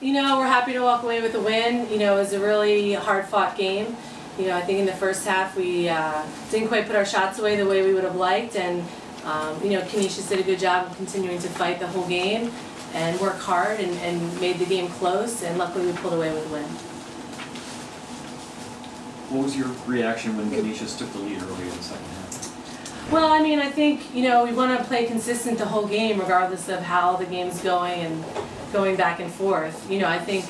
We're happy to walk away with a win. It was a really hard-fought game. I think in the first half we didn't quite put our shots away the way we would have liked, and Canisius did a good job of continuing to fight the whole game and work hard and made the game close, and luckily we pulled away with a win. What was your reaction when Canisius took the lead early in the second half? Well, I think, we want to play consistent the whole game regardless of how the game's going and going back and forth. I think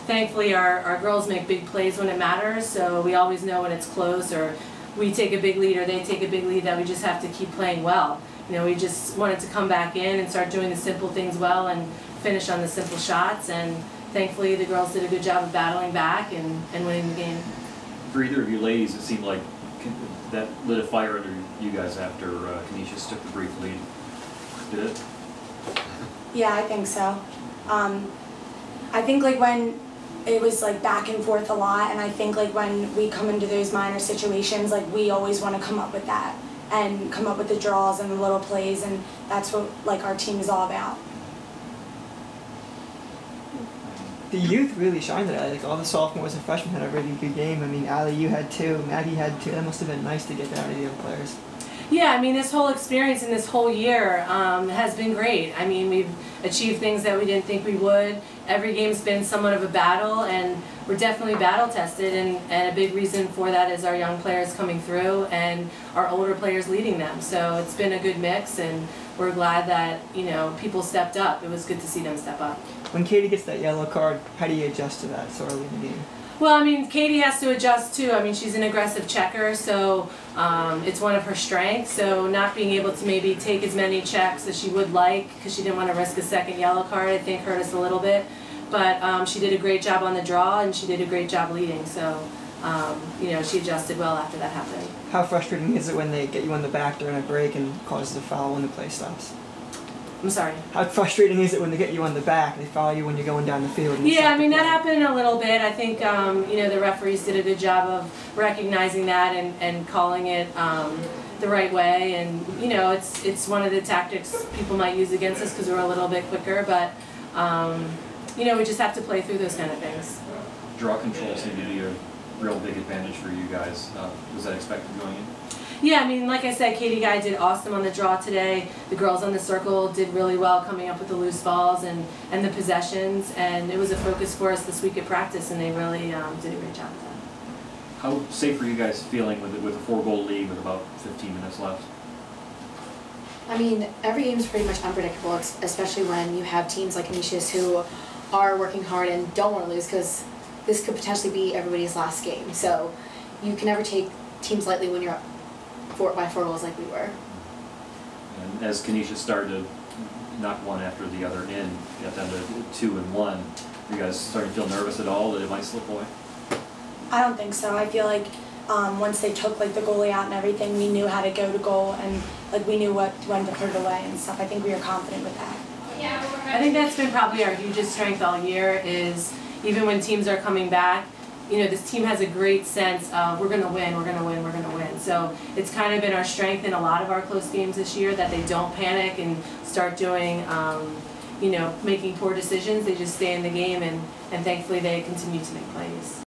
thankfully our girls make big plays when it matters, so we always know when it's close or we take a big lead or they take a big lead that we just have to keep playing well. We just wanted to come back in and start doing the simple things well and finish on the simple shots, and thankfully the girls did a good job of battling back and winning the game. For either of you ladies, it seemed like that lit a fire under you guys after Canisius took the brief lead. Did it? Yeah, I think so. I think when it was back and forth a lot, and I think when we come into those minor situations, we always want to come up with that and come up with the draws and the little plays, and that's what our team is all about. The youth really shined today. All the sophomores and freshmen had a really good game. Allie, you had 2, Maggie had 2. That must have been nice to get that out of the other players. Yeah, this whole experience and this whole year has been great. We've achieved things that we didn't think we would. Every game's been somewhat of a battle, and we're definitely battle tested, and a big reason for that is our young players coming through and our older players leading them. So it's been a good mix, and we're glad that people stepped up. It was good to see them step up. When Katie gets that yellow card, how do you adjust to that so early in the game? Well, Katie has to adjust too. She's an aggressive checker, so it's one of her strengths. So not being able to maybe take as many checks as she would like because she didn't want to risk a second yellow card, I think hurt us a little bit. But she did a great job on the draw, and she did a great job leading. So she adjusted well after that happened. How frustrating is it when they get you on the back during a break and causes a foul when the play stops? I'm sorry? How frustrating is it when they get you on the back, they foul you when you're going down the field? Yeah, that happened a little bit. I think, the referees did a good job of recognizing that and calling it the right way. And, it's one of the tactics people might use against us because we're a little bit quicker. But, we just have to play through those kind of things. Draw control seemed to be a real big advantage for you guys. Was that expected going in? Yeah, like I said, Katie Guy did awesome on the draw today. The girls on the circle did really well coming up with the loose balls and the possessions, and it was a focus for us this week at practice, and they really did a great job with that. How safe are you guys feeling with a 4-goal lead with about 15 minutes left? Every game is pretty much unpredictable, especially when you have teams like Canisius who are working hard and don't want to lose, because this could potentially be everybody's last game. So you can never take teams lightly when you're up by 4 goals like we were. And as Canisius started to knock one after the other in, got down to 2 and 1, are you guys starting to feel nervous at all that it might slip away? I don't think so. I feel once they took the goalie out and everything, we knew how to go to goal, and we knew when to put it away and stuff. I think we were confident with that. I think that's been probably our hugest strength all year, is even when teams are coming back, this team has a great sense of we're going to win, we're going to win, we're going to win. So it's kind of been our strength in a lot of our close games this year, that they don't panic and start doing, making poor decisions. They just stay in the game, and thankfully they continue to make plays.